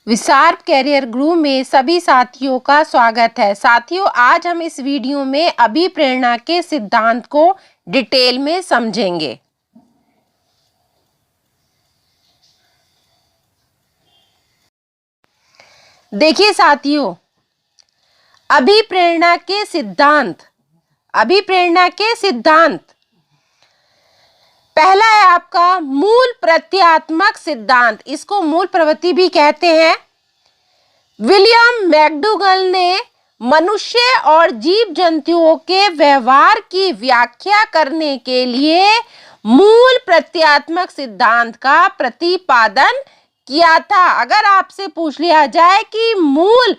विशार्प career group में सभी साथियों का स्वागत है। साथियों, आज हम इस वीडियो में अभिप्रेरणा के सिद्धांत को डिटेल में समझेंगे। देखिए साथियों, अभिप्रेरणा के सिद्धांत पहला है आपका मूल प्रत्ययात्मक सिद्धांत। इसको मूल प्रवृत्ति भी कहते हैं। विलियम मैकडूगल ने मनुष्य और जीव जंतुओं के व्यवहार की व्याख्या करने के लिए मूल प्रत्ययात्मक सिद्धांत का प्रतिपादन किया था। अगर आपसे पूछ लिया जाए कि मूल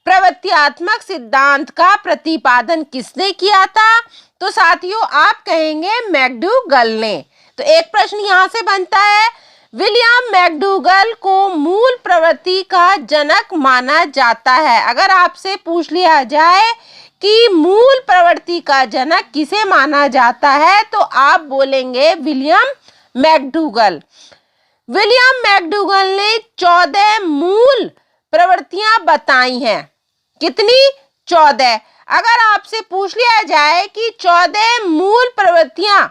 प्रवृत्त्यात्मक सिद्धांत का प्रतिपादन किसने किया था, तो साथियों आप कहेंगे मैकडूगल ने। तो एक प्रश्न यहां से बनता है, विलियम मैकडूगल को मूल प्रवृत्ति का जनक माना जाता है। अगर आपसे पूछ लिया जाए कि मूल प्रवृत्ति का जनक किसे माना जाता है, तो आप बोलेंगे विलियम मैकडूगल। विलियम मैकडूगल ने 14 मूल प्रवृत्तियां बताई हैं। कितनी? 14। अगर आपसे पूछ लिया जाए कि 14 मूल प्रवृत्तियां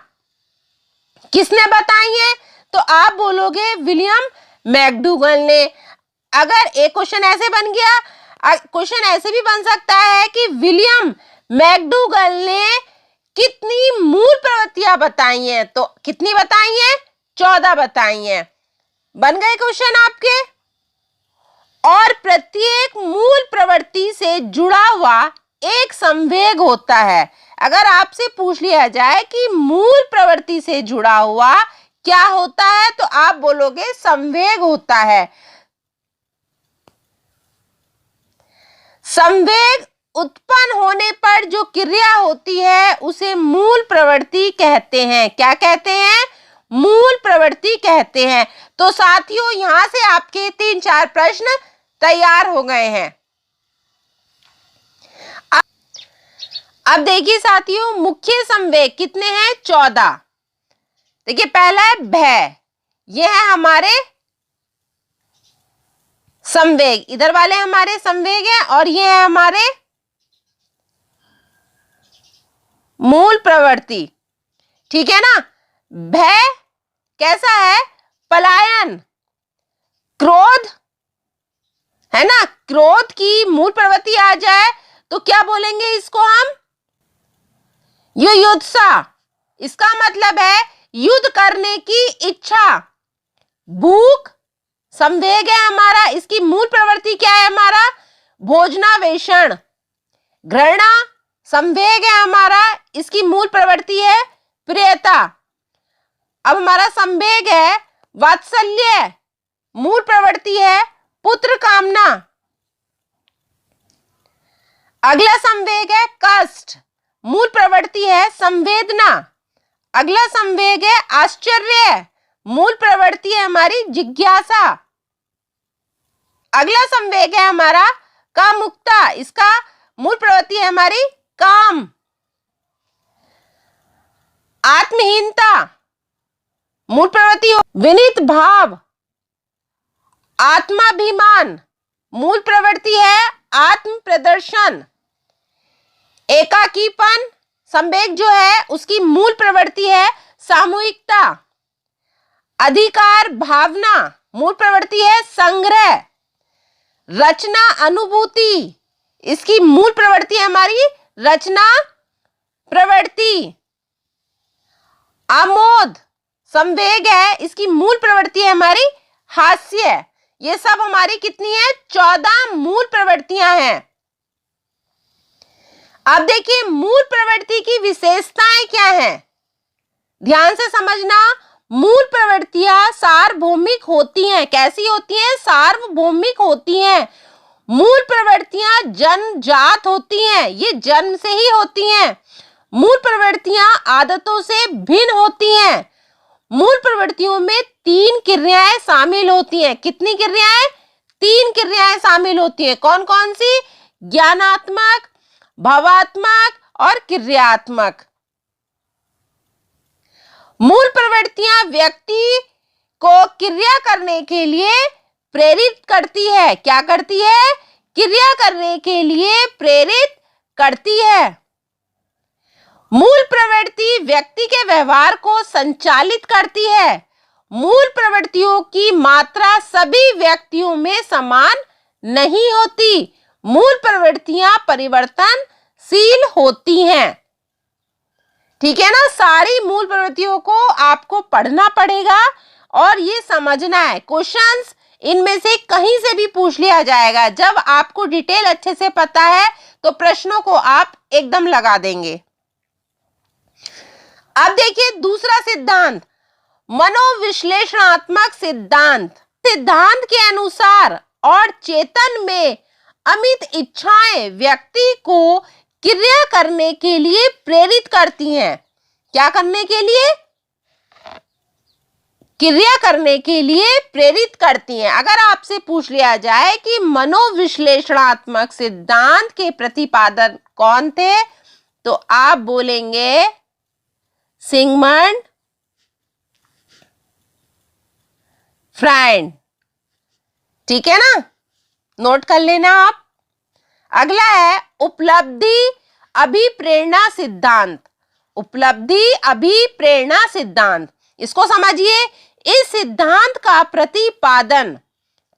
किसने बताई हैं, तो आप बोलोगे विलियम मैकडूगल ने। अगर एक क्वेश्चन ऐसे बन गया, क्वेश्चन ऐसे भी बन सकता है कि विलियम मैकडूगल ने कितनी मूल प्रवृत्तियां बताई हैं, तो कितनी बताई हैं? 14 बताई हैं। बन गए क्वेश्चन आपके। और प्रत्येक मूल प्रवृत्ति से जुड़ा हुआ एक संवेग होता है। अगर आपसे पूछ लिया जाए कि मूल प्रवृत्ति से जुड़ा हुआ क्या होता है, तो आप बोलोगे संवेग होता है। संवेग उत्पन्न होने पर जो क्रिया होती है उसे मूल प्रवृत्ति कहते हैं। क्या कहते हैं? मूल प्रवृत्ति कहते हैं। तो साथियों यहां से आपके 3-4 प्रश्न तैयार हो गए हैं। अब देखिए साथियों, मुख्य संवेग कितने हैं? 14। देखिए पहला है भय, यह है हमारे संवेग, इधर वाले हमारे संवेग हैं, और ये है हमारे मूल प्रवृत्ति। ठीक है ना। भय कैसा है? पलायन। क्रोध है ना, क्रोध की मूल प्रवृत्ति आ जाए तो क्या बोलेंगे इसको हम? युयुत्सा। इसका मतलब है युद्ध करने की इच्छा। भूख संवेग है हमारा, इसकी मूल प्रवृत्ति क्या है हमारा? भोजनावेशण। घृणा संवेग है हमारा, इसकी मूल प्रवृत्ति है प्रियता। अब हमारा संवेग है वात्सल्य, मूल प्रवृत्ति है पुत्र कामना। अगला संवेग है कष्ट, मूल प्रवृत्ति है संवेदना। अगला संवेग है आश्चर्य, मूल प्रवृत्ति है हमारी जिज्ञासा। अगला संवेग है हमारा कामुकता, इसका मूल प्रवृत्ति है हमारी काम। आत्महीनता, मूल प्रवृत्ति विनीत भाव। आत्माभिमान, मूल प्रवृत्ति है आत्म प्रदर्शन। एकाकीपन संवेग जो है उसकी मूल प्रवृत्ति है सामूहिकता। अधिकार भावना, मूल प्रवृत्ति है संग्रह। रचना अनुभूति, इसकी मूल प्रवृत्ति है हमारी रचना प्रवृत्ति। आमोद संवेग है, इसकी मूल प्रवृत्ति है हमारी हास्य। ये सब हमारी कितनी है? 14 मूल प्रवृत्तियां हैं। अब देखिए मूल प्रवृत्ति की विशेषताएं क्या हैं, ध्यान से समझना। मूल प्रवृत्तियां सार्वभौमिक होती हैं। कैसी होती हैं? सार्वभौमिक होती हैं। मूल प्रवृत्तियां जन्मजात होती हैं, ये जन्म से ही होती हैं। मूल प्रवृत्तियां आदतों से भिन्न होती हैं। मूल प्रवृत्तियों में 3 क्रियाएं शामिल होती हैं। कितनी क्रियाएं? 3 क्रियाएं शामिल होती हैं। कौन कौन सी? ज्ञानात्मक, भावात्मक और क्रियात्मक। मूल प्रवृत्तियां व्यक्ति को क्रिया करने के लिए प्रेरित करती है। क्या करती है? क्रिया करने के लिए प्रेरित करती है। मूल प्रवृत्ति व्यक्ति के व्यवहार को संचालित करती है। मूल प्रवृत्तियों की मात्रा सभी व्यक्तियों में समान नहीं होती। मूल प्रवृत्तियां परिवर्तनशील होती हैं। ठीक है ना? सारी मूल प्रवृत्तियों को आपको पढ़ना पड़ेगा और ये समझना है। क्वेश्चंस इनमें से कहीं से भी पूछ लिया जाएगा। जब आपको डिटेल अच्छे से पता है तो प्रश्नों को आप एकदम लगा देंगे। अब देखिए दूसरा सिद्धांत, मनोविश्लेषणात्मक सिद्धांत। सिद्धांत के अनुसार और चेतन में अमित इच्छाएं व्यक्ति को क्रिया करने के लिए प्रेरित करती हैं। क्या करने के लिए? क्रिया करने के लिए प्रेरित करती हैं। अगर आपसे पूछ लिया जाए कि मनोविश्लेषणात्मक सिद्धांत के प्रतिपादक कौन थे, तो आप बोलेंगे सिगमंड फ्रायड। ठीक है ना? नोट कर लेना आप। अगला है उपलब्धि अभिप्रेरणा सिद्धांत। उपलब्धि अभिप्रेरणा सिद्धांत, इसको समझिए। इस सिद्धांत का प्रतिपादन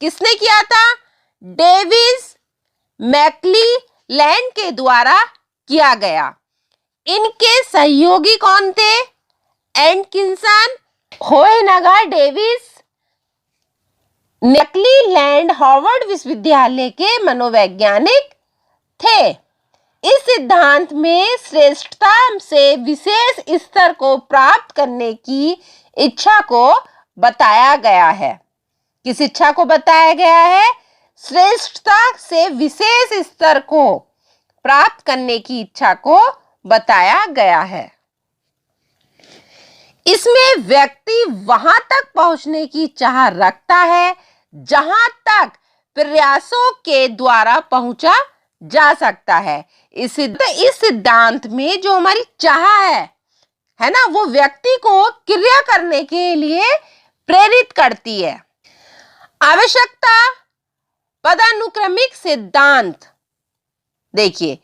किसने किया था? डेविस मैक्लेलैंड के द्वारा किया गया। इनके सहयोगी कौन थे? एटकिंसन, होयनगर, डेविस, मैक्लेलैंड हार्वर्ड विश्वविद्यालय के मनोवैज्ञानिक थे। इस सिद्धांत में श्रेष्ठता से विशेष स्तर को प्राप्त करने की इच्छा को बताया गया है। किस इच्छा को बताया गया है? श्रेष्ठता से विशेष स्तर को प्राप्त करने की इच्छा को बताया गया है। इसमें व्यक्ति वहां तक पहुंचने की चाह रखता है जहां तक प्रयासों के द्वारा पहुंचा जा सकता है। इस सिद्धांत में जो हमारी चाह है ना, वो व्यक्ति को क्रिया करने के लिए प्रेरित करती है। आवश्यकता पदानुक्रमिक सिद्धांत। देखिए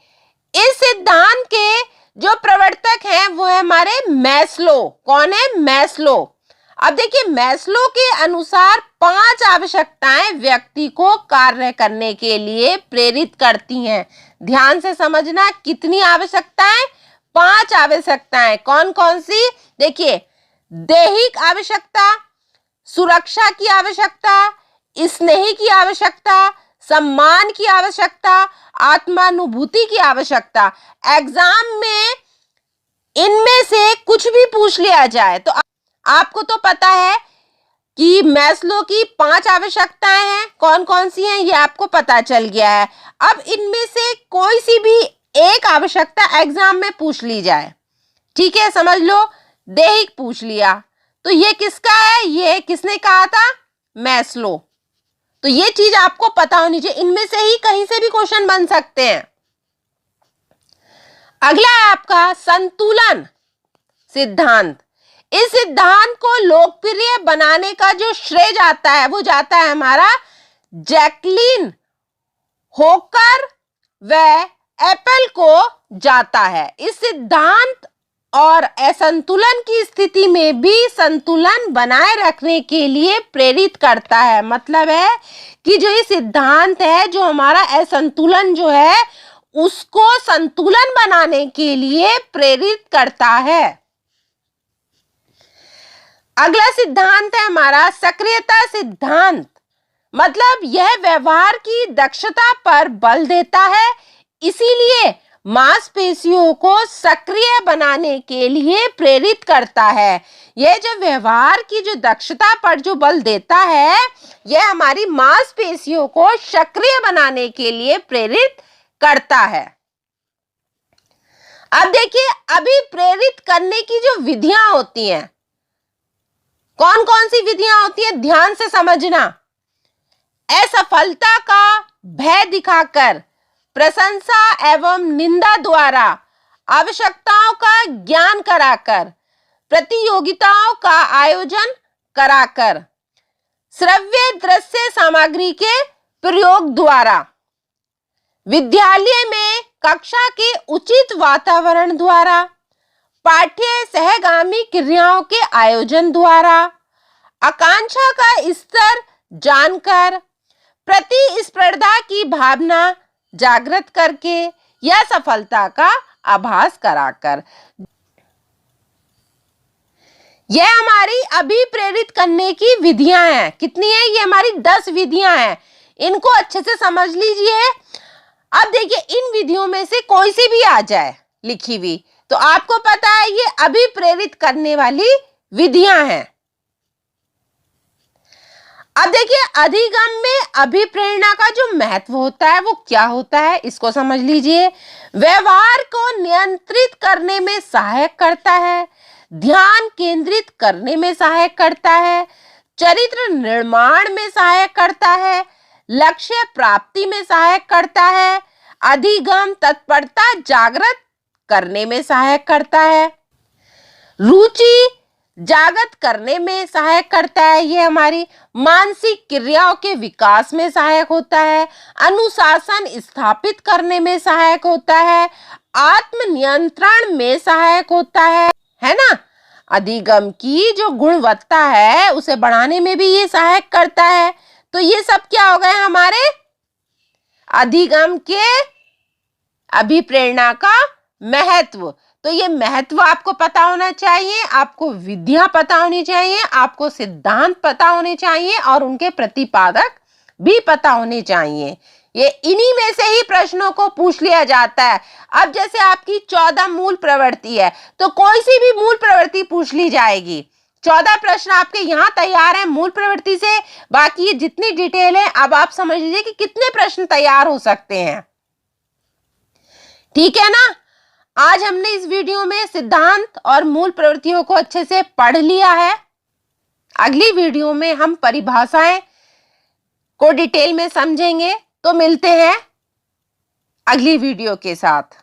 इस सिद्धांत के जो प्रवर्तक हैं वो है हमारे मैस्लो। कौन है? मैस्लो। अब देखिए मैस्लो के अनुसार 5 आवश्यकताएं व्यक्ति को कार्य करने के लिए प्रेरित करती हैं। ध्यान से समझना, कितनी आवश्यकताएं? 5 आवश्यकताएं। कौन कौन सी? देखिए दैहिक आवश्यकता, सुरक्षा की आवश्यकता, स्नेह की आवश्यकता, सम्मान की आवश्यकता, आत्मानुभूति की आवश्यकता। एग्जाम में इनमें से कुछ भी पूछ लिया जाए तो आपको तो पता है कि मैस्लो की 5 आवश्यकताएं हैं। कौन कौन सी हैं ये आपको पता चल गया है। अब इनमें से कोई सी भी एक आवश्यकता एग्जाम में पूछ ली जाए, ठीक है, समझ लो दैहिक पूछ लिया, तो ये किसका है? ये किसने कहा था? मैस्लो। तो ये चीज आपको पता होनी चाहिए। इनमें से ही कहीं से भी क्वेश्चन बन सकते हैं। अगला है आपका संतुलन सिद्धांत। इस सिद्धांत को लोकप्रिय बनाने का जो श्रेय जाता है वो जाता है हमारा जैकलिन होकर व एप्पल को जाता है। इस सिद्धांत और असंतुलन की स्थिति में भी संतुलन बनाए रखने के लिए प्रेरित करता है। मतलब है कि जो ये सिद्धांत है, जो हमारा असंतुलन जो है उसको संतुलन बनाने के लिए प्रेरित करता है। अगला सिद्धांत है हमारा सक्रियता सिद्धांत। मतलब यह व्यवहार की दक्षता पर बल देता है, इसीलिए मांसपेशियों को सक्रिय बनाने के लिए प्रेरित करता है। यह जो व्यवहार की जो दक्षता पर जो बल देता है, यह हमारी मांसपेशियों को सक्रिय बनाने के लिए प्रेरित करता है। अब देखिए अभी प्रेरित करने की जो विधियां होती हैं, कौन कौन सी विधियां होती हैं, ध्यान से समझना। असफलता का भय दिखाकर, प्रशंसा एवं निंदा द्वारा, आवश्यकताओं का ज्ञान कराकर, प्रतियोगिताओं का आयोजन कराकर, श्रव्य दृश्य सामग्री के प्रयोग द्वारा, विद्यालय में कक्षा के उचित वातावरण द्वारा, पाठ्य सहगामी क्रियाओं के आयोजन द्वारा, आकांक्षा का स्तर जानकर, प्रतिस्पर्धा की भावना जागृत करके या सफलता का आभास कराकर। यह हमारी अभिप्रेरित करने की विधियां हैं। कितनी है? ये हमारी 10 विधियां हैं। इनको अच्छे से समझ लीजिए। अब देखिए, इन विधियों में से कोई सी भी आ जाए लिखी हुई तो आपको पता है ये अभिप्रेरित करने वाली विधियां हैं। अब देखिए, अधिगम में अभिप्रेरणा का जो महत्व होता है वो क्या होता है, इसको समझ लीजिए। व्यवहार को नियंत्रित करने में सहायक करता है, ध्यान केंद्रित करने में सहायक करता है, चरित्र निर्माण में सहायक करता है, लक्ष्य प्राप्ति में सहायक करता है, अधिगम तत्परता जागृत करने में सहायक करता है, रुचि जागृत करने में सहायक करता है, ये हमारी मानसिक क्रियाओं के विकास में सहायक होता है, अनुशासन स्थापित करने में सहायक होता है, आत्म नियंत्रण में सहायक होता है ना। अधिगम की जो गुणवत्ता है उसे बढ़ाने में भी ये सहायक करता है। तो ये सब क्या हो गए हमारे अधिगम के अभिप्रेरणा का महत्व। तो ये महत्व आपको पता होना चाहिए, आपको विधियां पता होनी चाहिए, आपको सिद्धांत पता होने चाहिए और उनके प्रतिपादक भी पता होने चाहिए। ये इन्हीं में से ही प्रश्नों को पूछ लिया जाता है। अब जैसे आपकी 14 मूल प्रवृत्ति है तो कोई सी भी मूल प्रवृत्ति पूछ ली जाएगी। 14 प्रश्न आपके यहाँ तैयार है मूल प्रवृत्ति से। बाकी ये जितनी डिटेल है अब आप समझ लीजिए कि कितने प्रश्न तैयार हो सकते हैं। ठीक है ना। आज हमने इस वीडियो में सिद्धांत और मूल प्रवृत्तियों को अच्छे से पढ़ लिया है। अगली वीडियो में हम परिभाषाएं को डिटेल में समझेंगे। तो मिलते हैं अगली वीडियो के साथ।